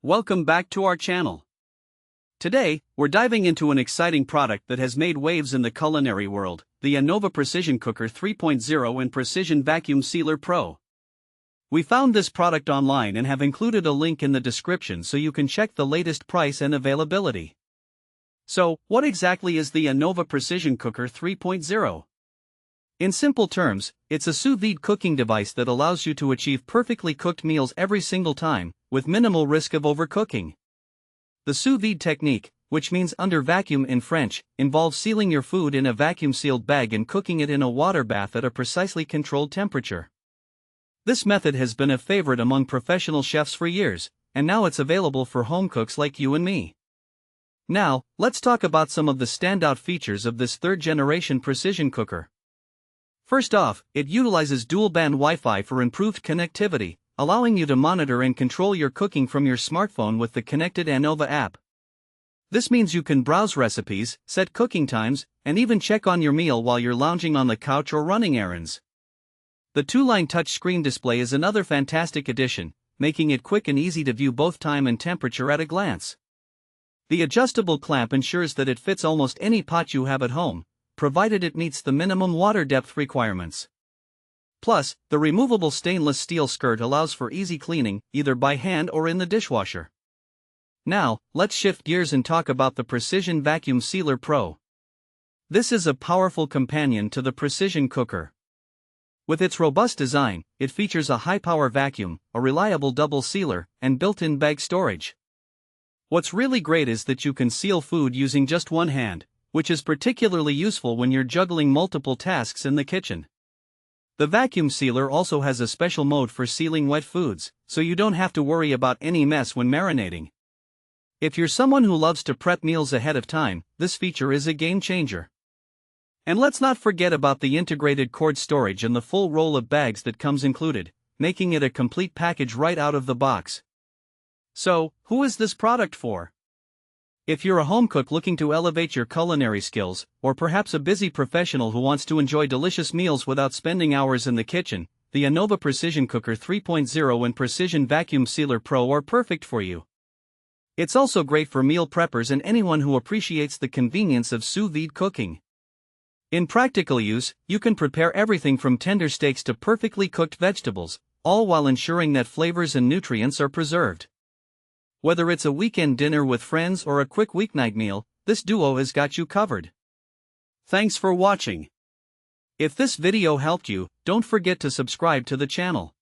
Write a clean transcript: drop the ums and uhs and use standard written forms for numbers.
Welcome back to our channel. Today, we're diving into an exciting product that has made waves in the culinary world, the Anova Precision Cooker 3.0 and Precision Vacuum Sealer Pro. We found this product online and have included a link in the description so you can check the latest price and availability. So, what exactly is the Anova Precision Cooker 3.0? In simple terms, it's a sous vide cooking device that allows you to achieve perfectly cooked meals every single time, with minimal risk of overcooking. The sous vide technique, which means under vacuum in French, involves sealing your food in a vacuum-sealed bag and cooking it in a water bath at a precisely controlled temperature. This method has been a favorite among professional chefs for years, and now it's available for home cooks like you and me. Now, let's talk about some of the standout features of this third-generation precision cooker. First off, it utilizes dual-band Wi-Fi for improved connectivity, allowing you to monitor and control your cooking from your smartphone with the connected Anova app. This means you can browse recipes, set cooking times, and even check on your meal while you're lounging on the couch or running errands. The two-line touchscreen display is another fantastic addition, making it quick and easy to view both time and temperature at a glance. The adjustable clamp ensures that it fits almost any pot you have at home, provided it meets the minimum water depth requirements. Plus, the removable stainless steel skirt allows for easy cleaning, either by hand or in the dishwasher. Now, let's shift gears and talk about the Precision Vacuum Sealer Pro. This is a powerful companion to the precision cooker. With its robust design, it features a high-power vacuum, a reliable double sealer, and built-in bag storage. What's really great is that you can seal food using just one hand, which is particularly useful when you're juggling multiple tasks in the kitchen. The vacuum sealer also has a special mode for sealing wet foods, so you don't have to worry about any mess when marinating. If you're someone who loves to prep meals ahead of time, this feature is a game changer. And let's not forget about the integrated cord storage and the full roll of bags that comes included, making it a complete package right out of the box. So, who is this product for? If you're a home cook looking to elevate your culinary skills, or perhaps a busy professional who wants to enjoy delicious meals without spending hours in the kitchen, the Anova Precision Cooker 3.0 and Precision Vacuum Sealer Pro are perfect for you. It's also great for meal preppers and anyone who appreciates the convenience of sous vide cooking. In practical use, you can prepare everything from tender steaks to perfectly cooked vegetables, all while ensuring that flavors and nutrients are preserved. Whether it's a weekend dinner with friends or a quick weeknight meal, this duo has got you covered. Thanks for watching. If this video helped you, don't forget to subscribe to the channel.